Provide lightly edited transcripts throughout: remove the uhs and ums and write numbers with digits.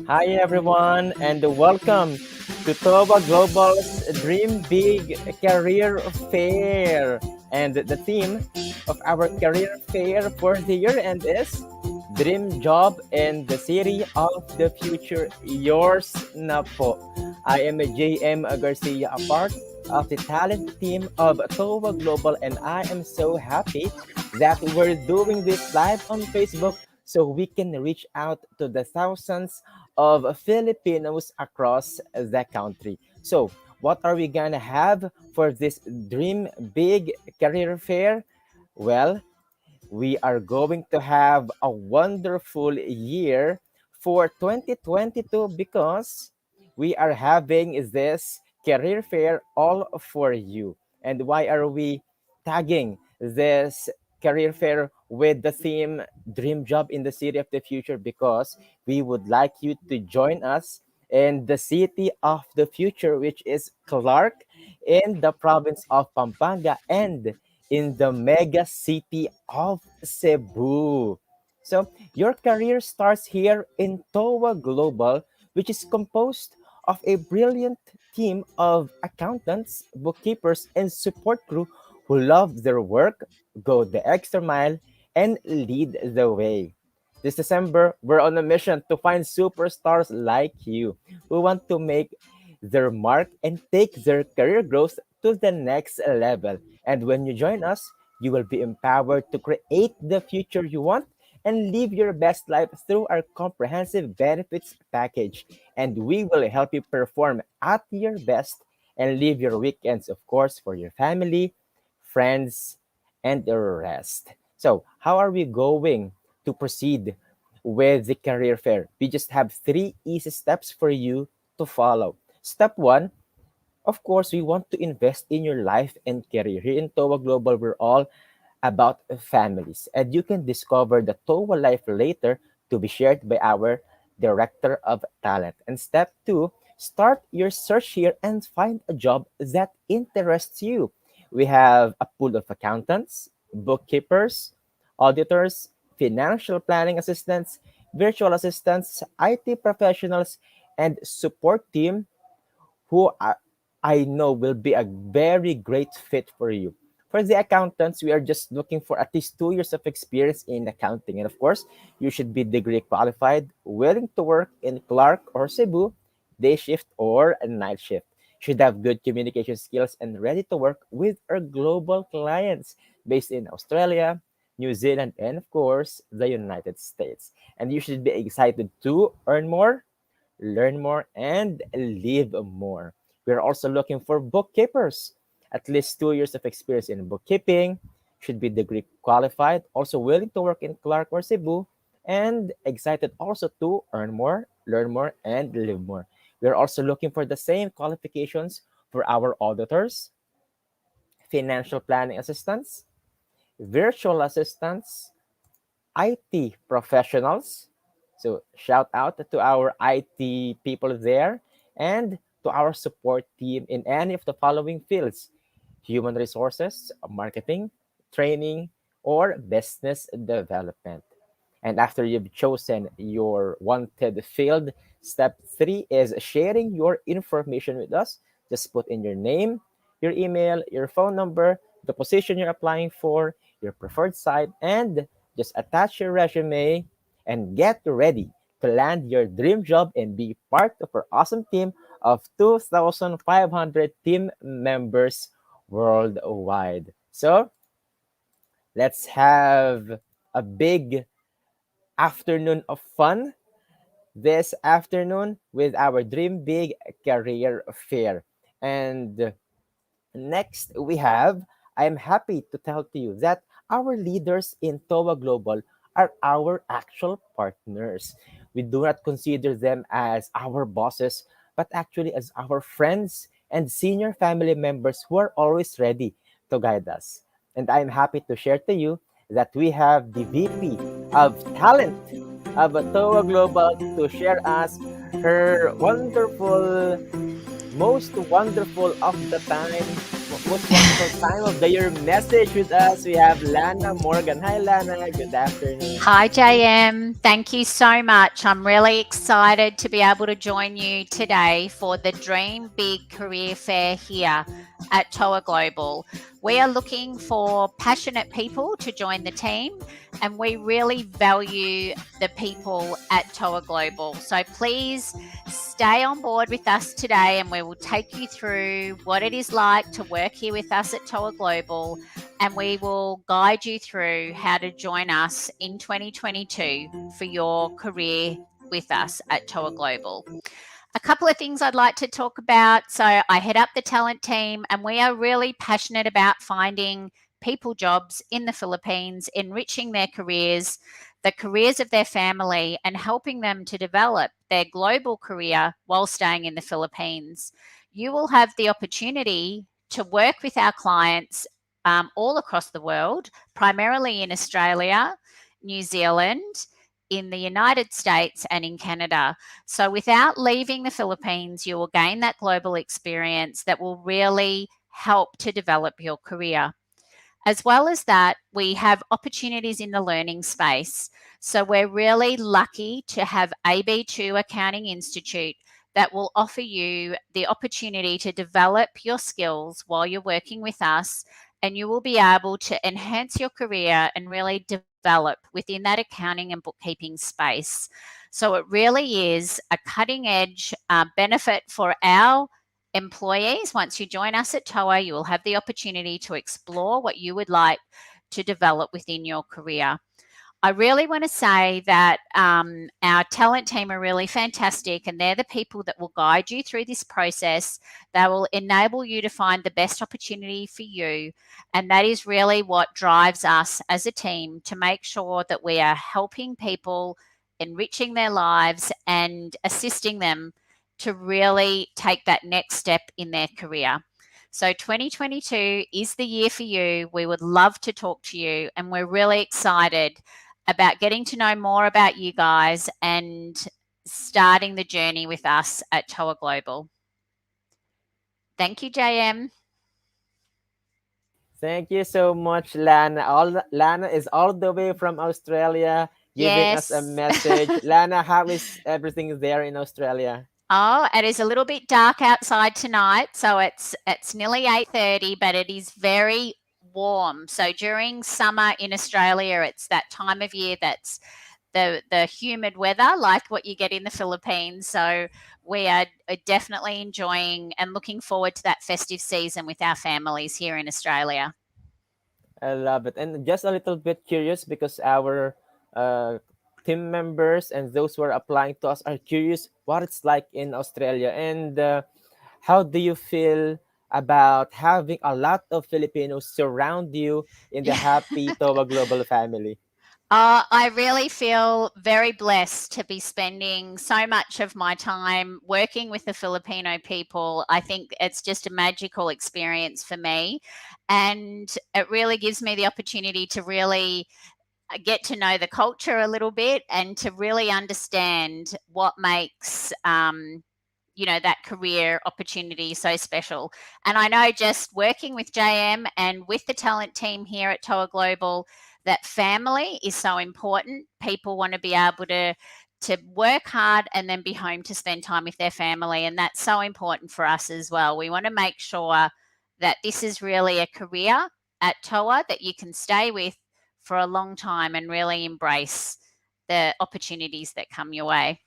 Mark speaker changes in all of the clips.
Speaker 1: Hi everyone, and welcome to Toba Global's Dream Big Career Fair. And the theme of our career fair for the year end is Dream Job in the City of the Future. Yours na po. I am JM Garcia, a part of the talent team of Toba Global, and I am so happy that we're doing this live on Facebook so we can reach out to the thousands of Filipinos across the country. So, what are we gonna have for this Dream Big Career Fair? Well, we are going to have a wonderful year for 2022 because we are having this career fair all for you. And why are we tagging this career fair with the theme Dream Job in the City of the Future? Because we would like you to join us in the city of the future, which is Clark in the province of Pampanga and in the mega city of Cebu. So, your career starts here in TOA Global, which is composed of a brilliant team of accountants, bookkeepers, and support crew who love their work, go the extra mile, and lead the way. This December, we're on a mission to find superstars like you who want to make their mark and take their career growth to the next level. And when you join us, you will be empowered to create the future you want and live your best life through our comprehensive benefits package. And we will help you perform at your best and live your weekends, of course, for your family, friends, and the rest. So, how are we going to proceed with the career fair? We just have three easy steps for you to follow. Step one, of course, we want to invest in your life and career. Here in TOA Global, we're all about families. And you can discover the TOA life later to be shared by our Director of Talent. And step two, start your search here and find a job that interests you. We have a pool of accountants, bookkeepers, auditors, financial planning assistants, virtual assistants, IT professionals, and support team who I know will be a very great fit for you. For the accountants, we are just looking for at least 2 years of experience in accounting. And of course, you should be degree qualified, willing to work in Clark or Cebu, day shift or a night shift. Should have good communication skills and ready to work with our global clients based in Australia, New Zealand, and of course, the United States. And you should be excited to earn more, learn more, and live more. We're also looking for bookkeepers. At least 2 years of experience in bookkeeping, should be degree qualified, also willing to work in Clark or Cebu, and excited also to earn more, learn more, and live more. We're also looking for the same qualifications for our auditors, financial planning assistants, virtual assistants, IT professionals. So shout out to our IT people there and to our support team in any of the following fields: human resources, marketing, training, or business development. And after you've chosen your wanted field, step three is sharing your information with us. Just put in your name, your email, your phone number, the position you're applying for, your preferred site, and just attach your resume and get ready to land your dream job and be part of our awesome team of 2,500 team members worldwide. So let's have a big afternoon of fun this afternoon with our Dream Big Career Fair. And next, we have, I'm happy to tell to you that our leaders in TOA Global are our actual partners. We do not consider them as our bosses, but actually as our friends and senior family members who are always ready to guide us. And I'm happy to share to you that we have the VP of Talent of TOA Global to share us her wonderful most wonderful of the time most wonderful time of the year message with us. We have Lana Morgan. Hi, Lana. Good afternoon.
Speaker 2: Hi, JM. Thank you so much. I'm really excited to be able to join you today for the Dream Big Career Fair here at TOA Global. We are looking for passionate people to join the team, and we really value the people at TOA Global. So please stay on board with us today, and we will take you through what it is like to work here with us at TOA Global, and we will guide you through how to join us in 2022 for your career with us at TOA Global. A couple of things I'd like to talk about. So, I head up the talent team, and we are really passionate about finding people jobs in the Philippines, enriching their careers, the careers of their family, and helping them to develop their global career while staying in the Philippines. You will have the opportunity to work with our clients all across the world, primarily in Australia, New Zealand, in the United States, and in Canada. So, without leaving the Philippines, you will gain that global experience that will really help to develop your career. As well as that, we have opportunities in the learning space. So we're really lucky to have AB2 Accounting Institute that will offer you the opportunity to develop your skills while you're working with us, and you will be able to enhance your career and really develop within that accounting and bookkeeping space. So it really is a cutting edge benefit for our employees. Once you join us at TOA, you will have the opportunity to explore what you would like to develop within your career. I really want to say that our talent team are really fantastic, and they're the people that will guide you through this process. They will enable you to find the best opportunity for you. And that is really what drives us as a team to make sure that we are helping people, enriching their lives, and assisting them to really take that next step in their career. So 2022 is the year for you. We would love to talk to you, and we're really excited about getting to know more about you guys and starting the journey with us at TOA Global. Thank you, JM.
Speaker 1: Thank you so much, Lana. Lana is all the way from Australia giving us a
Speaker 2: Yes.
Speaker 1: message. Lana, how is everything there in Australia?
Speaker 2: Oh, it is a little bit dark outside tonight, so it's nearly 8:30, but it is very warm. So during summer in Australia, it's that time of year that's the humid weather like what you get in the Philippines. So we are definitely enjoying and looking forward to that festive season with our families here in Australia.
Speaker 1: I love it. And just a little bit curious because our uh, team members and those who are applying to us are curious what it's like in Australia. And how do you feel about having a lot of Filipinos surround you in the
Speaker 2: Yeah.
Speaker 1: happy Towa Global family?
Speaker 2: I really feel very blessed to be spending so much of my time working with the Filipino people. I think it's just a magical experience for me. And it really gives me the opportunity to really get to know the culture a little bit and to really understand what makes that career opportunity so special. And I know just working with JM and with the talent team here at TOA Global, that family is so important. People want to be able to work hard and then be home to spend time with their family, and that's so important for us as well. We want to make sure that this is really a career at TOA that you can stay with for a long time and really embrace the opportunities that come your way.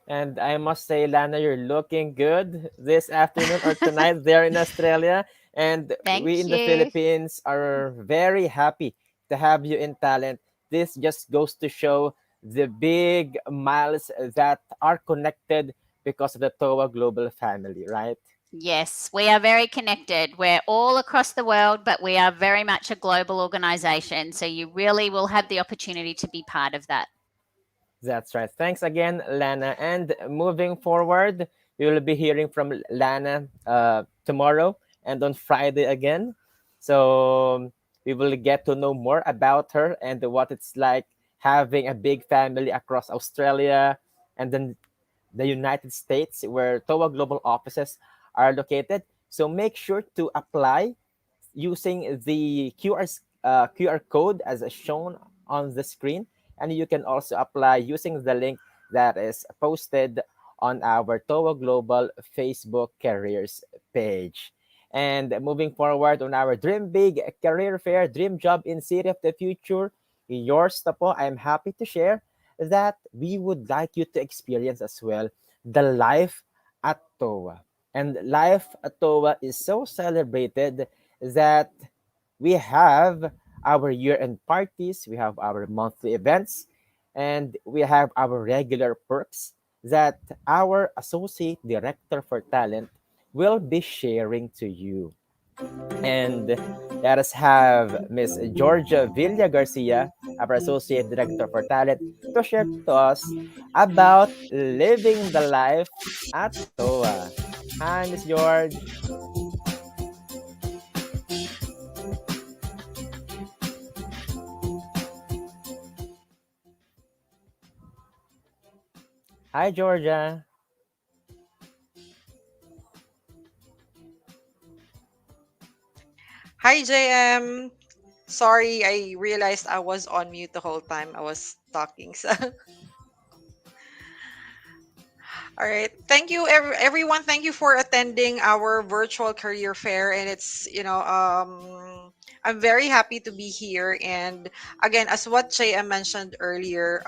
Speaker 1: And I must say, Lana, you're looking good this afternoon or tonight there in Australia. And we
Speaker 2: Thank
Speaker 1: in the
Speaker 2: you.
Speaker 1: Philippines are very happy to have you in talent. This just goes to show the big miles that are connected because of the TOA Global family, right?
Speaker 2: Yes, we are very connected. We're all across the world, but we are very much a global organization. So you really will have the opportunity to be part of that.
Speaker 1: That's right. Thanks again, Lana. And moving forward, we will be hearing from Lana tomorrow and on Friday again. So we will get to know more about her and what it's like having a big family across Australia and then the United States, where TOA Global offices are located. So make sure to apply using the QR code as shown on the screen. And you can also apply using the link that is posted on our TOA Global Facebook Careers page. And moving forward on our Dream Big Career Fair, Dream Job in City of the Future, yours, Tapo, I'm happy to share that we would like you to experience as well the life at TOA. And life at TOA is so celebrated that we have our year-end parties, we have our monthly events, and we have our regular perks that our associate director for talent will be sharing to you. And let us have Miss Georgia Villa Garcia, our associate director for talent, to share to us about living the life at TOA. Hi, Miss George. Hi, Georgia.
Speaker 3: Hi, JM. Sorry, I realized I was on mute the whole time I was talking. So, all right. Thank you, everyone. Thank you for attending our virtual career fair. And I'm very happy to be here. And again, as what JM mentioned earlier,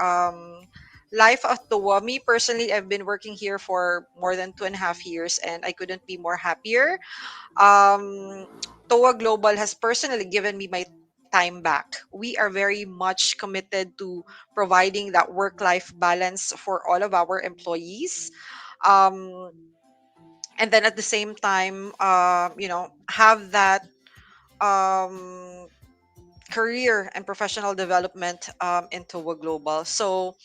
Speaker 3: life at Toa, me personally, I've been working here for more than 2.5 years, and I couldn't be more happier. um, TOA Global has personally given me my time back. We are very much committed to providing that work life balance for all of our employees. Um, and then at the same time, have that um, career and professional development in TOA Global. So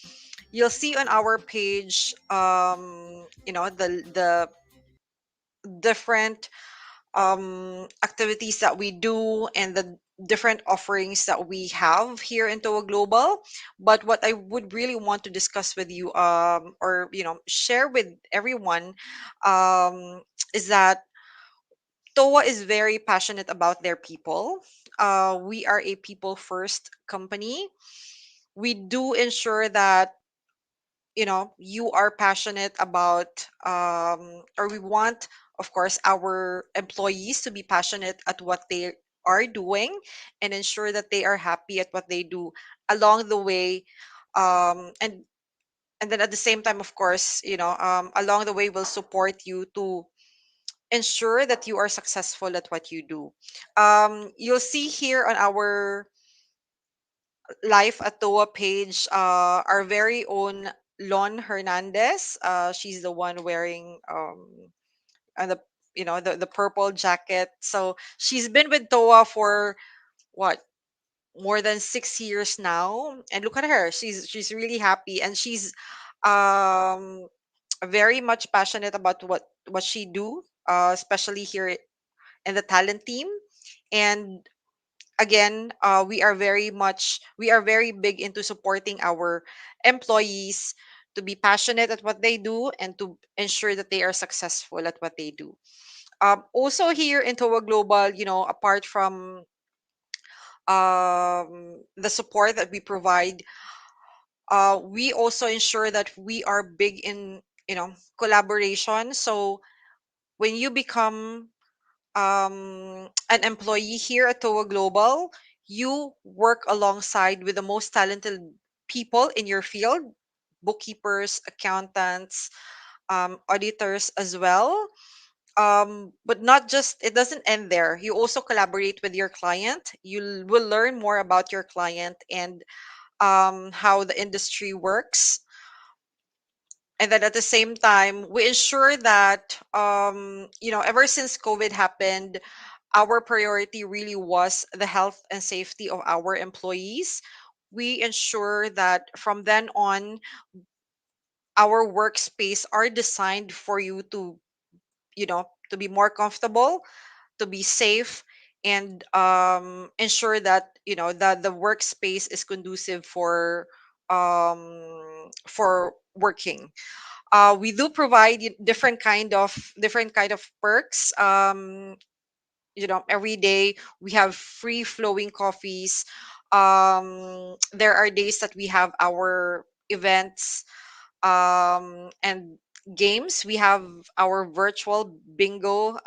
Speaker 3: you'll see on our page, the different activities that we do and the different offerings that we have here in Toa Global. But what I would really want to discuss with you, or share with everyone, um, is that Toa is very passionate about their people. We are a people first company. We do ensure that you are passionate about, or we want, of course, our employees to be passionate at what they are doing and ensure that they are happy at what they do along the way. Um, and and then at the same time, of course, along the way we'll support you to ensure that you are successful at what you do. You'll see here on our live at Toa page, our very own Lon Hernandez. She's the one wearing the the purple jacket. So she's been with Toa for what, more than 6 years now. And look at her. She's really happy, and she's um very much passionate about what she do, especially here in the talent team. And again, we are very big into supporting our employees to be passionate at what they do and to ensure that they are successful at what they do. Also here in Toa Global, apart from the support that we provide, we also ensure that we are big in collaboration. So when you become an employee here at Toa Global, you work alongside with the most talented people in your field, bookkeepers, accountants, auditors as well. But not just, it doesn't end there. You also collaborate with your client. You will learn more about your client and how the industry works. And then at the same time, we ensure that, ever since COVID happened, our priority really was the health and safety of our employees. We ensure that from then on, our workspace are designed for you to be more comfortable, to be safe, and ensure that the workspace is conducive for working. We do provide different kind of perks. Every day we have free flowing coffees. There are days that we have our events and games. We have our virtual bingo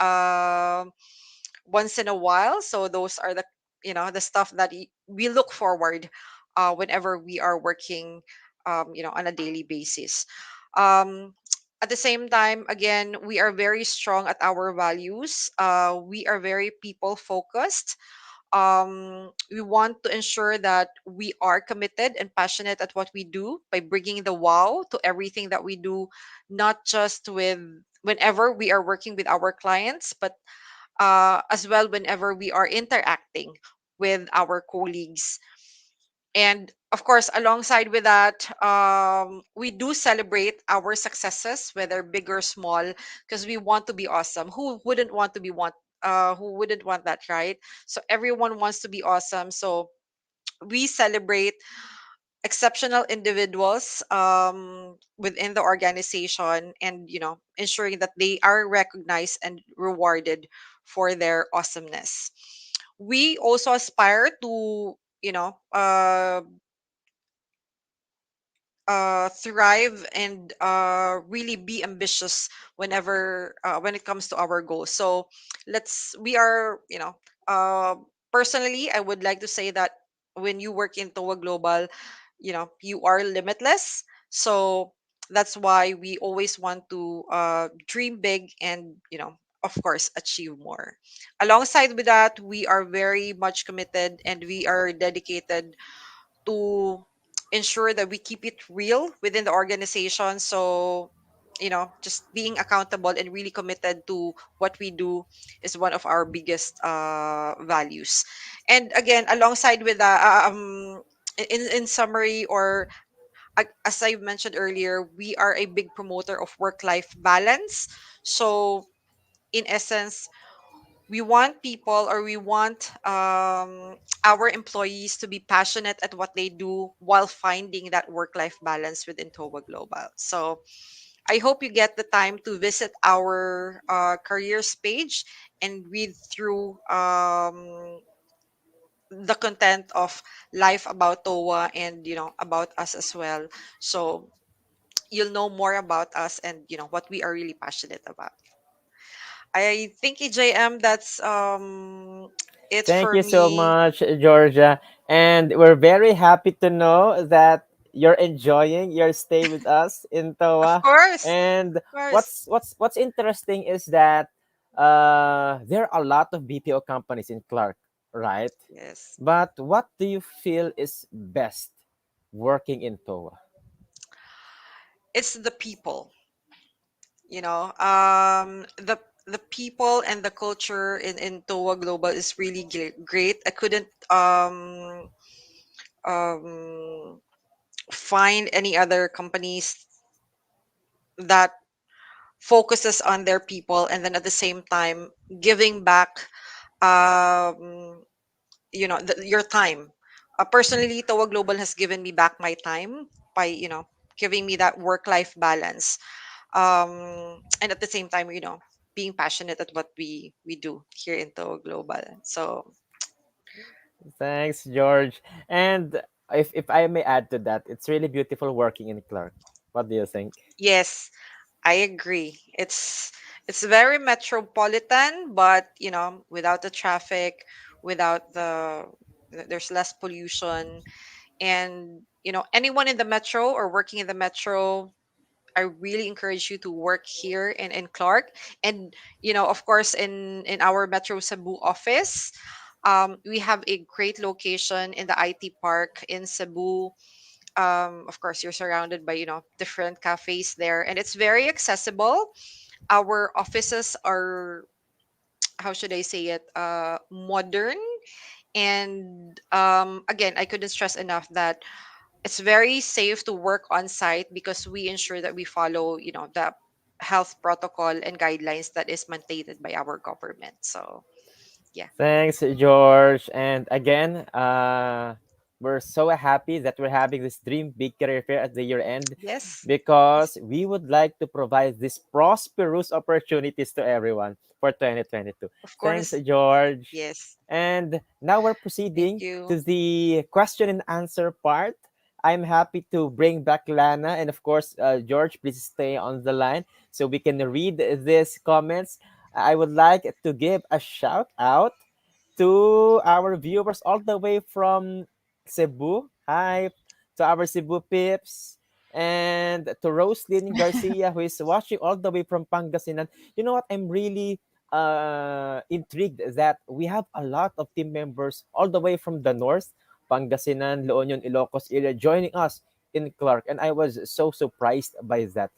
Speaker 3: once in a while. So those are the stuff that we look forward whenever we are working on a daily basis. um, at the same time, again, we are very strong at our values. We are very people focused. We want to ensure that we are committed and passionate at what we do by bringing the wow to everything that we do, not just with whenever we are working with our clients, but as well whenever we are interacting with our colleagues. And of course, alongside with that, we do celebrate our successes, whether big or small, because we want to be awesome. Who wouldn't want that, right? So everyone wants to be awesome. So we celebrate exceptional individuals within the organization, and ensuring that they are recognized and rewarded for their awesomeness. We also aspire to thrive and really be ambitious when it comes to our goals. So let's we are uh, personally, I would like to say that when you work in Toa Global, you are limitless. So that's why we always want to dream big and of course achieve more. Alongside with that, we are very much committed and we are dedicated to ensure that we keep it real within the organization. So, just being accountable and really committed to what we do is one of our biggest values. And again, alongside with that, in summary, or as I mentioned earlier, we are a big promoter of work-life balance. So, in essence, we want our employees to be passionate at what they do while finding that work life balance within Toba Global. So I hope you get the time to visit our careers page and read through the content of life about Towa and about us as well. So you'll know more about us and what we are really passionate about. I think, EJM, that's it
Speaker 1: Thank
Speaker 3: for
Speaker 1: you so
Speaker 3: me.
Speaker 1: much, Georgia. And we're very happy to know that you're enjoying your stay with us in
Speaker 3: Of
Speaker 1: Toa.
Speaker 3: course,
Speaker 1: And
Speaker 3: of course.
Speaker 1: what's interesting is that there are a lot of BPO companies in Clark, right?
Speaker 3: Yes.
Speaker 1: But what do you feel is best working in Toa?
Speaker 3: It's the people, the people and the culture in Toa Global is really great. I couldn't um find any other companies that focuses on their people and then at the same time giving back um your time. Personally, Toa Global has given me back my time by giving me that work life balance, and at the same time being passionate at what we do here in Toa Global. So
Speaker 1: Thanks, George. And if I may add to that, it's really beautiful working in Clark. What do you think?
Speaker 3: yes, I agree. It's very metropolitan, but without the traffic, without there's less pollution, and anyone in the metro or working in the metro, I really encourage you to work here in Clark. And of course, in our Metro Cebu office, we have a great location in the IT park in Cebu. Of course, you're surrounded by different cafes there, and it's very accessible. Our offices are, how should I say it, modern. And again, I couldn't stress enough that it's very safe to work on site because we ensure that we follow the health protocol and guidelines that is mandated by our government. So yeah.
Speaker 1: Thanks, George. And again, we're so happy that we're having this Dream Big Career Fair at the year end
Speaker 3: Yes. Yes.
Speaker 1: because we would like to provide these prosperous opportunities to everyone for 2022.
Speaker 3: Of
Speaker 1: Thanks,
Speaker 3: course.
Speaker 1: George.
Speaker 3: Yes.
Speaker 1: And now we're
Speaker 3: Thank
Speaker 1: proceeding
Speaker 3: you.
Speaker 1: to the question and answer part. I'm happy to bring back Lana and of course George. Please stay on the line so we can read these comments. I would like to give a shout out to our viewers all the way from Cebu. Hi to our Cebu pips. And to Roslyn Garcia, who is watching all the way from Pangasinan. You know what? I'm really intrigued that we have a lot of team members all the way from the north, Pangasinan, La Union, Ilocos area, joining us in Clark. And I was so surprised by that.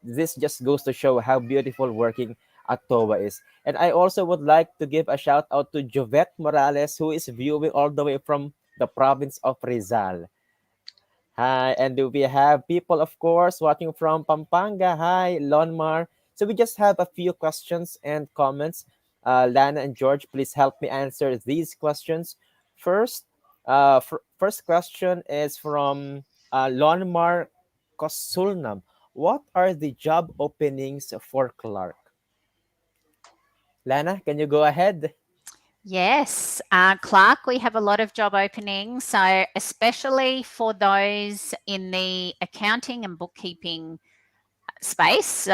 Speaker 1: This just goes to show how beautiful working at TOA is. And I also would like to give a shout out to Jovette Morales, who is viewing all the way from the province of Rizal. Hi, and do we have people, of course, watching from Pampanga? Hi, Lonmar. So we just have a few questions and comments. Lana and George, please help me answer these questions. First, first question is from Lonmar Kosulnam. What are the job openings for Clark? Lana, can you go ahead?
Speaker 2: Yes, Clark, we have a lot of job openings. So, especially for those in the accounting and bookkeeping space. So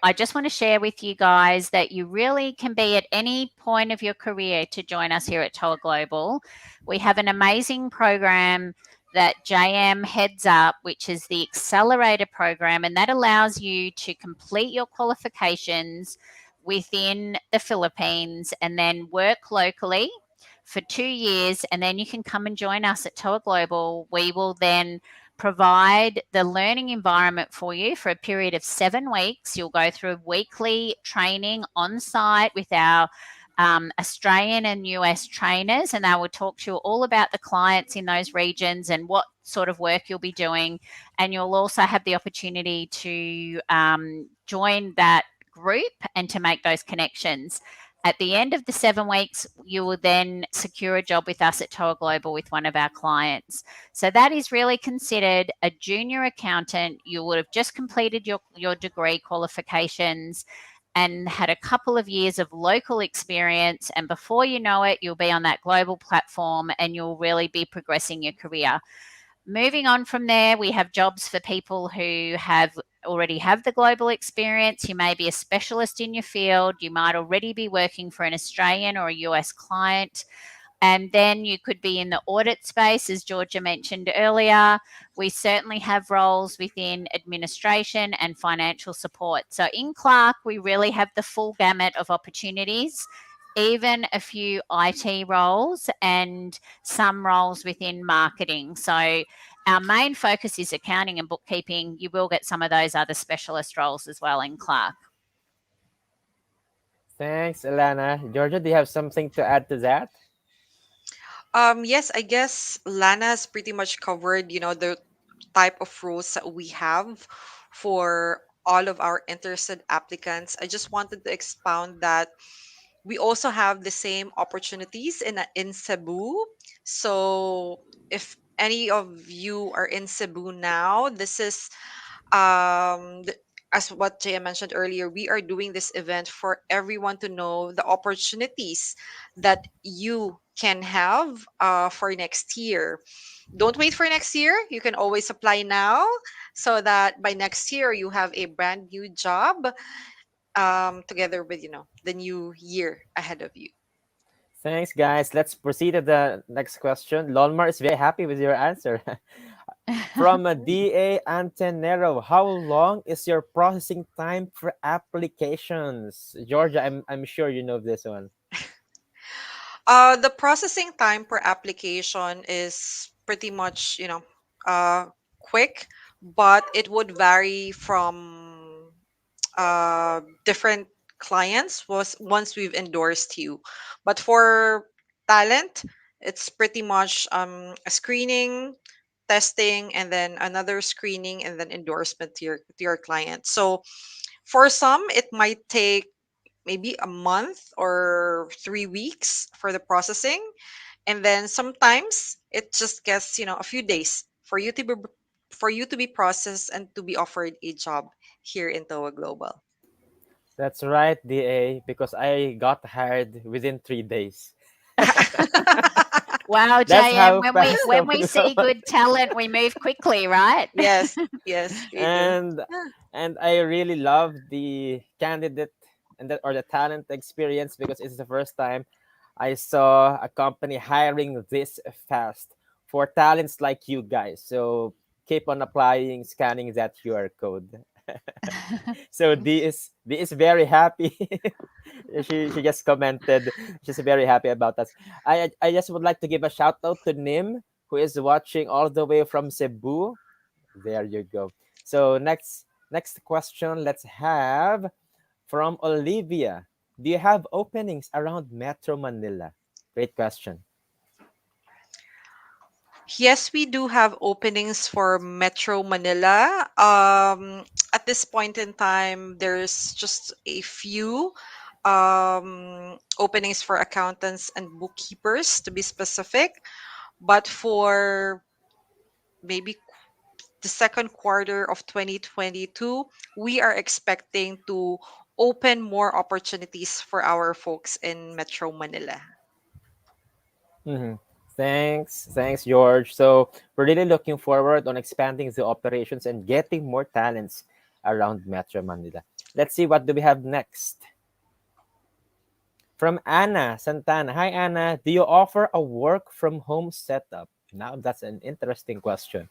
Speaker 2: I just want to share with you guys that you really can be at any point of your career to join us here at TOA Global. We have an amazing program that JM heads up, which is the Accelerator program, and that allows you to complete your qualifications within the Philippines and then work locally for 2 years, and then you can come and join us at TOA Global. We will then provide the learning environment for you for a period of 7 weeks. You'll go through weekly training on site with our Australian and US trainers, and they will talk to you all about the clients in those regions and what sort of work you'll be doing. And you'll also have the opportunity to join that group and to make those connections. At the end of the 7 weeks, you will then secure a job with us at TOA Global with one of our clients. So that is really considered a junior accountant. You would have just completed your degree qualifications and had a couple of years of local experience. And before you know it, you'll be on that global platform and you'll really be progressing your career. Moving on from there, we have jobs for people who already have the global experience. You may be a specialist in your field. You might already be working for an Australian or a US client. And then you could be in the audit space, as Georgia mentioned earlier. We certainly have roles within administration and financial support. So in Clark, we really have the full gamut of opportunities, even a few IT roles and some roles within marketing. So our main focus is accounting and bookkeeping. You will get some of those other specialist roles as well in Clark.
Speaker 1: Thanks, Lana. Georgia, do you have something to add to that?
Speaker 3: Yes, I guess Lana's pretty much covered, the type of rules that we have for all of our interested applicants. I just wanted to expound that we also have the same opportunities in Cebu. So if any of you are in Cebu now, this is as what Jaya mentioned earlier, we are doing this event for everyone to know the opportunities that you can have for next year. Don't wait for next year. You can always apply now so that by next year you have a brand new job together with the new year ahead of you.
Speaker 1: Thanks, guys. Let's proceed to the next question. Lonmar is very happy with your answer. From a DA Antenero, how long is your processing time for applications? Georgia, I'm sure you know this one.
Speaker 3: The processing time per application is pretty much, quick, but it would vary from different clients was once we've endorsed you. But for talent, it's pretty much a screening, testing, and then another screening, and then endorsement to your client. So for some, it might take maybe a month or 3 weeks for the processing. And then sometimes it just gets, a few days for you to be processed and to be offered a job here in Toa Global.
Speaker 1: That's right, DA, because I got hired within 3 days.
Speaker 2: Wow,
Speaker 1: That's
Speaker 2: JM,
Speaker 1: how
Speaker 2: when we
Speaker 1: fast
Speaker 2: when
Speaker 1: the
Speaker 2: we see
Speaker 1: global.
Speaker 2: good talent, we move quickly, right?
Speaker 3: Yes, yes, we do.
Speaker 1: and and I really love the candidate and or the talent experience because it's the first time I saw a company hiring this fast for talents like you guys. So keep on applying, scanning that QR code. So D is very happy. She just commented. She's very happy about us. I just would like to give a shout out to Nim who is watching all the way from Cebu. There you go. So next question let's have from Olivia. Do you have openings around Metro Manila? Great question.
Speaker 3: Yes, we do have openings for Metro Manila. At this point in time, there's just a few openings for accountants and bookkeepers, to be specific. But for maybe the second quarter of 2022, we are expecting to open more opportunities for our folks in Metro Manila.
Speaker 1: hmm Thanks, George. So we're really looking forward on expanding the operations and getting more talents around Metro Manila. Let's see what do we have next. From Anna Santana. Hi Anna, do you offer a work from home setup? Now that's an interesting question.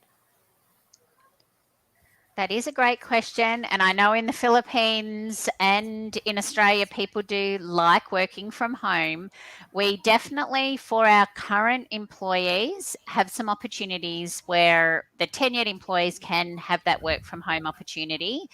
Speaker 2: That is a great question. And I know in the Philippines and in Australia, people do like working from home. We definitely, for our current employees, have some opportunities where the tenured employees can have that work from home opportunity.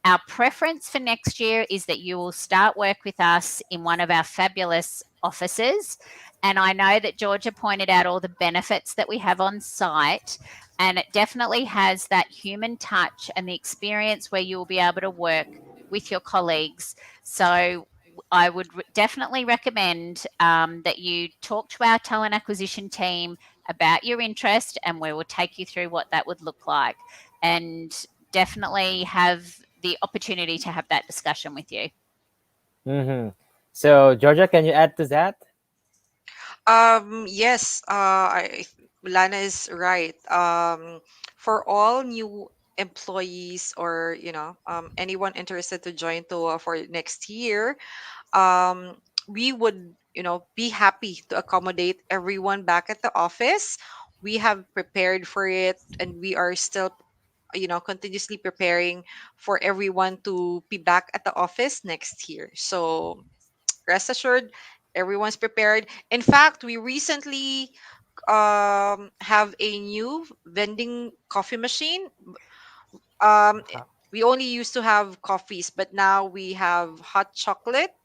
Speaker 2: Our preference for next year is that you will start work with us in one of our fabulous offices. And I know that Georgia pointed out all the benefits that we have on site, and it definitely has that human touch and the experience where you will be able to work with your colleagues. So I would definitely recommend that you talk to our talent acquisition team about your interest, and we will take you through what that would look like. And definitely have the opportunity to have that discussion with you.
Speaker 1: Mm-hmm. So Georgia, can you add to that?
Speaker 3: Yes, Lana is right. For all new employees or anyone interested to join TOA for next year, we would be happy to accommodate everyone back at the office. We have prepared for it, and we are still continuously preparing for everyone to be back at the office next year. So rest assured, everyone's prepared. In fact, we recently have a new vending coffee machine. We only used to have coffees, but now we have hot chocolate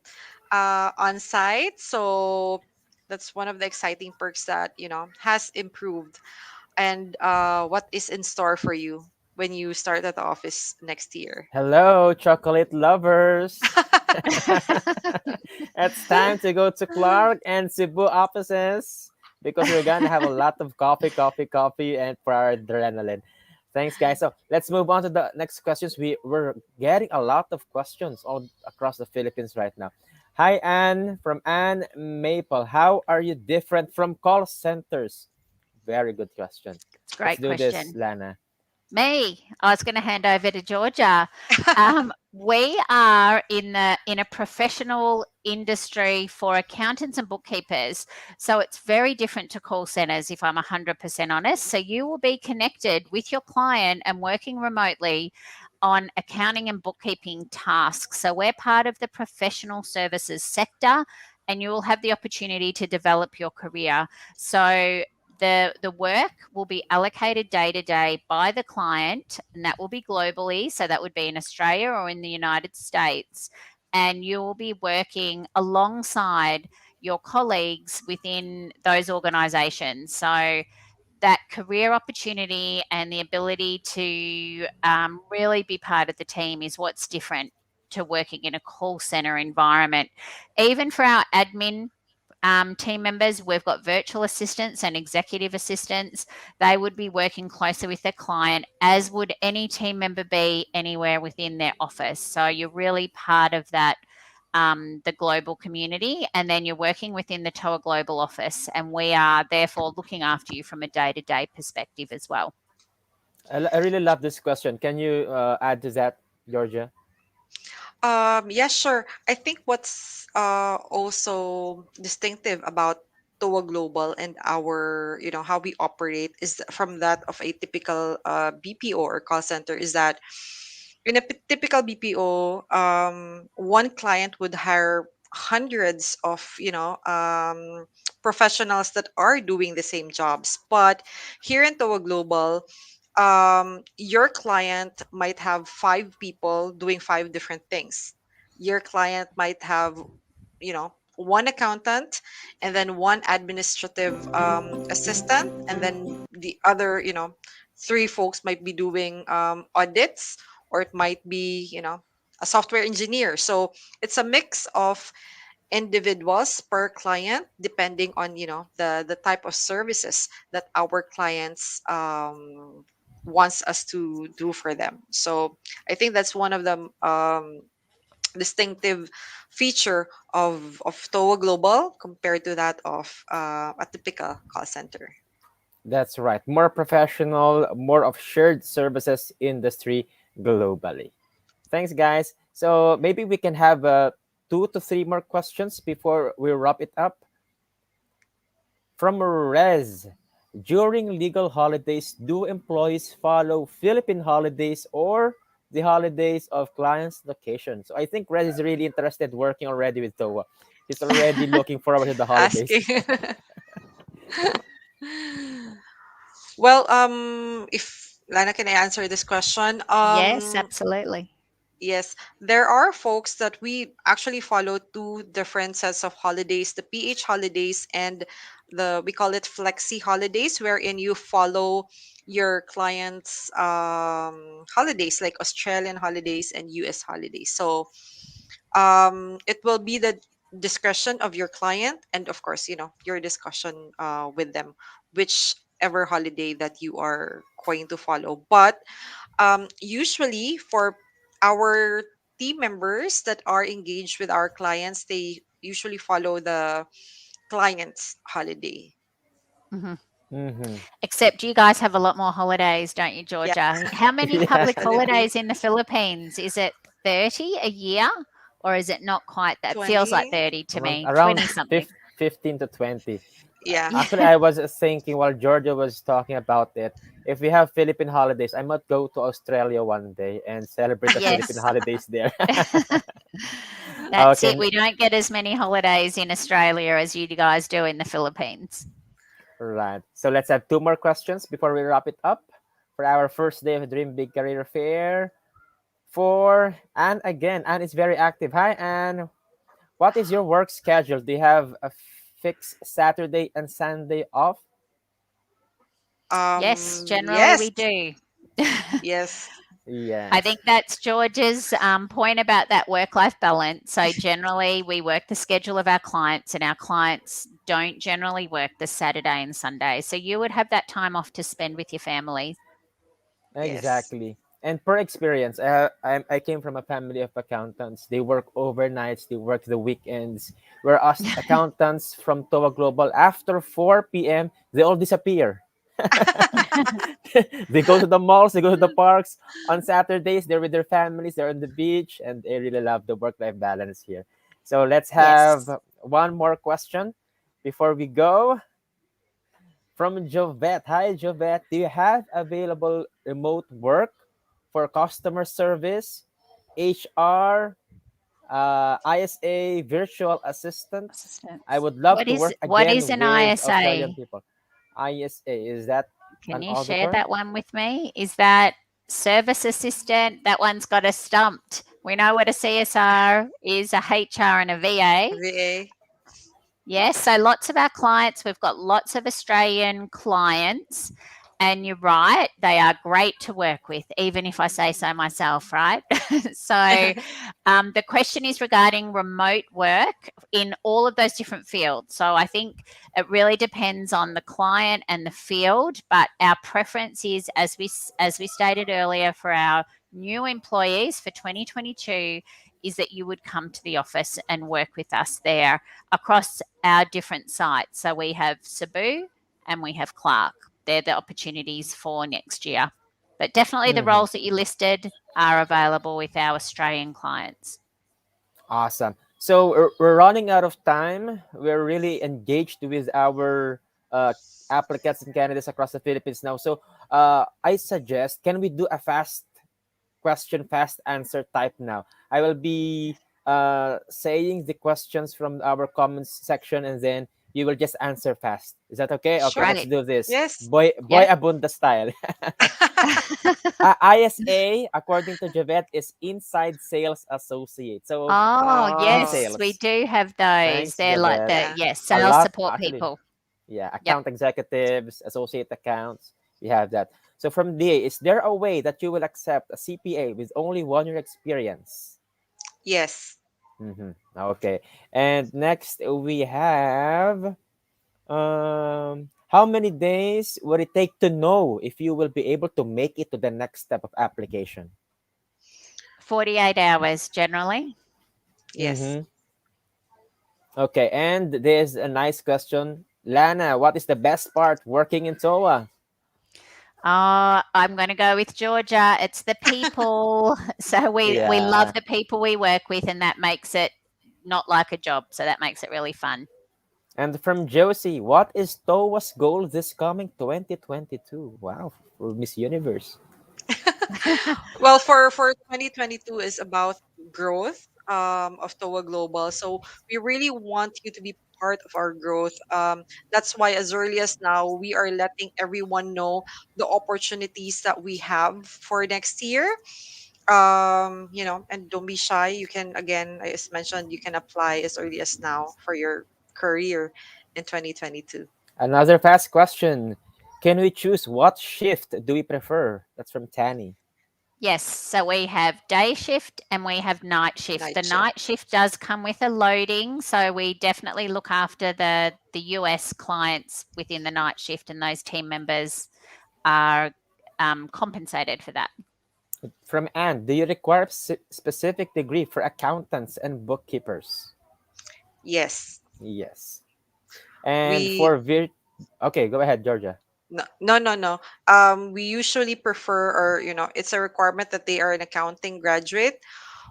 Speaker 3: on site. So that's one of the exciting perks that has improved. And what is in store for you when you start at the office next year?
Speaker 1: Hello, chocolate lovers. It's time to go to Clark and Cebu offices because we're gonna have a lot of coffee, and for our adrenaline. Thanks, guys. So let's move on to the next questions. We're getting a lot of questions all across the Philippines right now. Hi, Anne from Anne Maple. How are you different from call centers? Very good question.
Speaker 2: It's a
Speaker 1: Let's
Speaker 2: great
Speaker 1: do this,
Speaker 2: question.
Speaker 1: Lana.
Speaker 2: Me, I was going to hand over to Georgia. We are in a professional industry for accountants and bookkeepers, so it's very different to call centers. If I'm 100% honest, so you will be connected with your client and working remotely on accounting and bookkeeping tasks. So we're part of the professional services sector, and you will have the opportunity to develop your career. So the work will be allocated day to day by the client, and that will be globally. So that would be in Australia or in the United States. And you will be working alongside your colleagues within those organizations. So that career opportunity and the ability to really be part of the team is what's different to working in a call center environment. Even for our admin team members, we've got virtual assistants and executive assistants. They would be working closely with their client, as would any team member be anywhere within their office. So you're really part of that, the global community, and then you're working within the TOA Global office, and we are therefore looking after you from a day-to-day perspective as well.
Speaker 1: I really love this question. Can you add to that, Georgia?
Speaker 3: Yeah, sure. I think what's also distinctive about TOA Global and our, how we operate is from that of a typical BPO or call center is that in a typical BPO, one client would hire hundreds of, professionals that are doing the same jobs. But here in TOA Global, your client might have five people doing five different things. Your client might have, one accountant and then one administrative assistant, and then the other, three folks might be doing audits, or it might be, a software engineer. So it's a mix of individuals per client depending on the type of services that our clients wants us to do for them. So I think that's one of the distinctive feature of TOA Global compared to that of a typical call center.
Speaker 1: That's right. More professional, more of shared services industry globally. Thanks, guys. So maybe we can have 2 to 3 more questions before we wrap it up. From Rez, during legal holidays, do employees follow Philippine holidays or the holidays of clients' location? So I think Rez is really interested working already with TOA. He's already looking forward to the holidays.
Speaker 3: Asking. Well, if Lana, can I answer this question?
Speaker 2: Yes, absolutely.
Speaker 3: Yes, there are folks that we actually follow two different sets of holidays, the PH holidays and the we call it flexi holidays, wherein you follow your clients' holidays like Australian holidays and US holidays. So it will be the discretion of your client and of course, your discussion with them, whichever holiday that you are going to follow. But usually for our team members that are engaged with our clients, they usually follow the client's holiday.
Speaker 2: Mhm.
Speaker 1: Mm-hmm.
Speaker 2: Except you guys have a lot more holidays, don't you,
Speaker 3: Yeah,
Speaker 2: Georgia? How many
Speaker 1: Yeah,
Speaker 2: public
Speaker 3: absolutely.
Speaker 2: holidays in the Philippines? Is it 30 a year, or is it not quite that? Feels like
Speaker 3: 20.
Speaker 2: 30 to
Speaker 1: around
Speaker 2: me,
Speaker 1: around
Speaker 2: 20 something.
Speaker 1: 15 to 20.
Speaker 3: Yeah.
Speaker 1: Actually,
Speaker 2: Yeah.
Speaker 1: I was thinking while Georgia was talking about it, if we have Philippine holidays, I might go to Australia one day and celebrate the Philippine
Speaker 2: Yes.
Speaker 1: holidays there.
Speaker 2: That's
Speaker 1: Okay,
Speaker 2: it. We don't get as many holidays in Australia as you guys do in the Philippines.
Speaker 1: right. So let's have 2 more questions before we wrap it up for our first day of Dream Big Career Fair. For Anne again. Anne is very active. Hi, Anne. What is your work schedule? Do you have a fixed Saturday and Sunday off?
Speaker 2: Yes, generally
Speaker 3: Yes.
Speaker 2: we do.
Speaker 3: Yes.
Speaker 2: I
Speaker 1: Yes,
Speaker 2: think that's George's point about that work life balance. So, generally, we work the schedule of our clients, and our clients don't generally work the Saturday and Sunday. So, you would have that time off to spend with your family.
Speaker 3: Yes.
Speaker 1: exactly. And per experience, I came from a family of accountants. They work overnights, they work the weekends. Whereas accountants from TOA Global, after 4 p.m., they all disappear. They go to the malls, they go to the parks. On Saturdays, they're with their families, they're on the beach, and they really love the work life balance here. So let's have
Speaker 2: Yes.
Speaker 1: one more question before we go. From Jovette. Hi, Jovette. Do you have available remote work for customer service, HR, ISA, virtual assistants? I
Speaker 2: Assistance.
Speaker 1: would love to work
Speaker 2: What is
Speaker 1: again
Speaker 2: an
Speaker 1: with Australian
Speaker 2: ISA?
Speaker 1: people. ISA, is that
Speaker 2: Can
Speaker 1: an
Speaker 2: you share
Speaker 1: auditor?
Speaker 2: that one with me? Is that service assistant? That one's got us stumped. We know what a CSR is, a HR and a VA.
Speaker 3: VA.
Speaker 2: Yes, so lots of our clients, we've got lots of Australian clients, And you're right, they are great to work with, even if I say so myself, right? So, the question is regarding remote work in all of those different fields. So, I think it really depends on the client and the field, but our preference is, as we stated earlier, for our new employees for 2022, is that you would come to the office and work with us there across our different sites. So, we have Cebu and we have Clark. They're the opportunities for next year. But definitely the
Speaker 1: Mhm.
Speaker 2: roles that you listed are available with our Australian clients.
Speaker 1: Awesome. So we're running out of time. We're really engaged with our uh, applicants and candidates across the Philippines now. So I suggest, can we do a fast question, fast answer type now? I will be saying the questions from our comments section, and then you will just answer fast. Is that okay? Okay,
Speaker 3: Sure.
Speaker 1: let's
Speaker 2: Great.
Speaker 1: do this.
Speaker 3: Yes.
Speaker 1: Boy
Speaker 2: Yep.
Speaker 1: Abunda style. ISA, according to Javette, is Inside Sales Associate. So
Speaker 2: Oh,
Speaker 1: in
Speaker 3: Oh,
Speaker 2: yes, we
Speaker 1: sales.
Speaker 2: do have those.
Speaker 1: Thanks,
Speaker 2: They're like
Speaker 1: Javette.
Speaker 2: the,
Speaker 3: yeah.
Speaker 2: yes,
Speaker 1: A
Speaker 2: sales
Speaker 1: lot,
Speaker 2: support
Speaker 1: actually.
Speaker 2: people.
Speaker 1: Yeah,
Speaker 2: Yep.
Speaker 1: account executives, associate accounts. We have that. So from DA, is there a way that you will accept a CPA with only 1 year experience?
Speaker 3: Yes.
Speaker 1: Okay. And next we have how many days would it take to know if you will be able to make it to the next step of application?
Speaker 2: 48 hours generally.
Speaker 3: Yes.
Speaker 1: Mm-hmm. Okay, and there's a nice question. Lana, what is the best part working in TOA?
Speaker 2: I'm going to go with Georgia. It's the people. So we love
Speaker 1: Yeah.
Speaker 2: the people we work with, and that makes it not like a job. So that makes it really fun.
Speaker 1: And from Josie, what is TOA's goal this coming 2022? Wow, for Miss Universe.
Speaker 3: Well, for 2022 is about growth of TOA Global. So we really want you to be part of our growth. That's why as early as now we are letting everyone know the opportunities that we have for next year. And don't be shy. You can, again, as mentioned, you can apply as early as now for your career in 2022.
Speaker 1: Another fast question. Can we choose what shift do we prefer? That's from Tanny.
Speaker 2: Yes, so we have day shift and we have night shift.
Speaker 3: Night
Speaker 2: The
Speaker 3: shift.
Speaker 2: night shift does come with a loading, so we definitely look after the US clients within the night shift, and those team members are compensated for that.
Speaker 1: From Anne, do you require specific degree for accountants and bookkeepers?
Speaker 3: Yes.
Speaker 1: Yes. And
Speaker 3: We
Speaker 1: for okay, go ahead, Georgia.
Speaker 3: No, no, no, no. We usually prefer, or it's a requirement that they are an accounting graduate,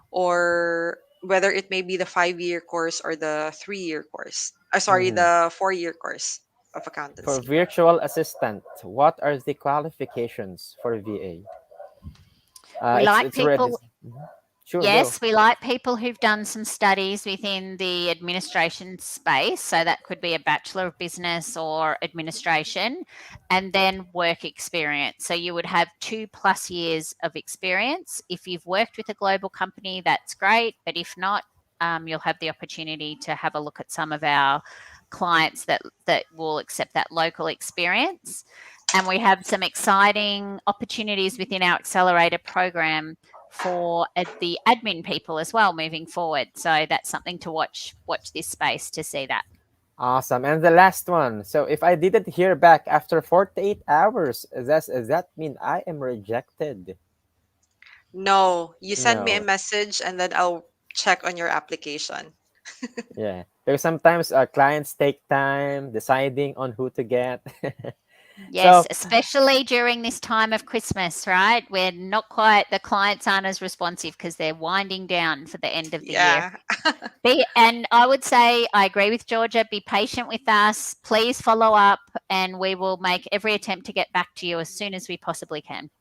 Speaker 3: or whether it may be the 5-year course or the 3-year course. Sorry,
Speaker 1: Mhm.
Speaker 3: the 4-year course of
Speaker 1: For
Speaker 3: accountancy.
Speaker 1: virtual assistant, what are the qualifications for VA?
Speaker 2: We like
Speaker 1: It's already.
Speaker 2: people.
Speaker 1: Mhm. Sure, go.
Speaker 2: Yes, we like people who've done some studies within the administration space. So that could be a Bachelor of Business or Administration, and then work experience. So you would have 2+ years of experience. If you've worked with a global company, that's great. But if not, you'll have the opportunity to have a look at some of our clients that will accept that local experience. And we have some exciting opportunities within our accelerator program for the admin people as well moving forward. So that's something to watch this space to see that.
Speaker 1: Awesome. And the last one. So if I didn't hear back after 48 hours, does that mean I am rejected?
Speaker 3: No, you send me a
Speaker 1: No.
Speaker 3: message and then I'll check on your application.
Speaker 1: Yeah. Because sometimes our clients take time deciding on who to get.
Speaker 2: Yes,
Speaker 1: So,
Speaker 2: especially during this time of Christmas, right? We're not quite, the clients aren't as responsive because they're winding down for the end of the year.
Speaker 3: Yeah.
Speaker 2: And I would say, I agree with Georgia, be patient with us. Please follow up, and we will make every attempt to get back to you as soon as we possibly can.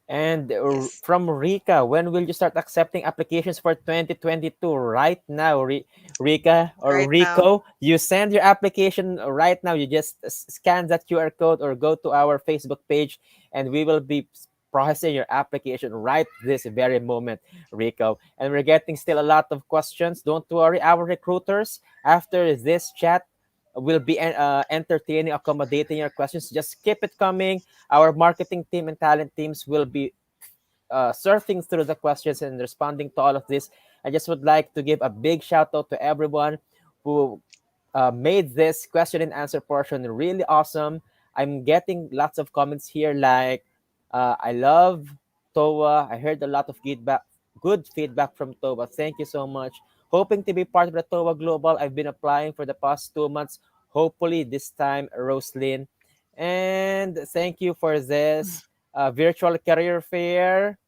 Speaker 1: and
Speaker 3: Yes.
Speaker 1: from Rika, when will you start accepting applications for 2022? Right now, Rika or
Speaker 3: Right now.
Speaker 1: Rico, you send your application right now. You just scan that QR code or go to our Facebook page, and we will be processing your application right this very moment, Rico. And we're getting still a lot of questions. Don't worry, our recruiters, after this chat, will be entertaining, accommodating your questions. Just keep it coming. Our marketing team and talent teams will be surfing through the questions and responding to all of this. I just would like to give a big shout out to everyone who made this question and answer portion really awesome. I'm getting lots of comments here like, I love Toa. I heard a lot of good feedback from Toa. Thank you so much. Hoping to be part of the Toa Global. I've been applying for the past 2 months. Hopefully this time, Roslyn. And thank you for this virtual career fair.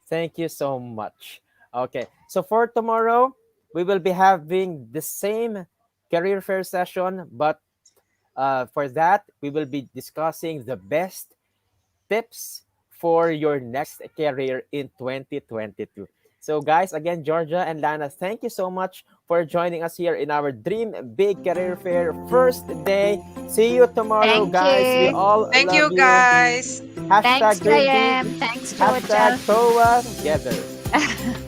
Speaker 1: Thank you so much. Okay, so for tomorrow, we will be having the same career fair session, but for that, we will be discussing the best tips for your next career in 2022. So, guys, again, Georgia and Lana, thank you so much for joining us here in our Dream Big Career Fair first day. See you tomorrow,
Speaker 2: Thank
Speaker 1: guys. We
Speaker 2: you.
Speaker 1: all
Speaker 3: Thank you,
Speaker 1: love you.
Speaker 3: guys.
Speaker 2: Thanks,
Speaker 1: Hashtag Dream Big,
Speaker 2: JM. Thanks,
Speaker 1: hashtag
Speaker 2: Georgia.
Speaker 1: Toa together.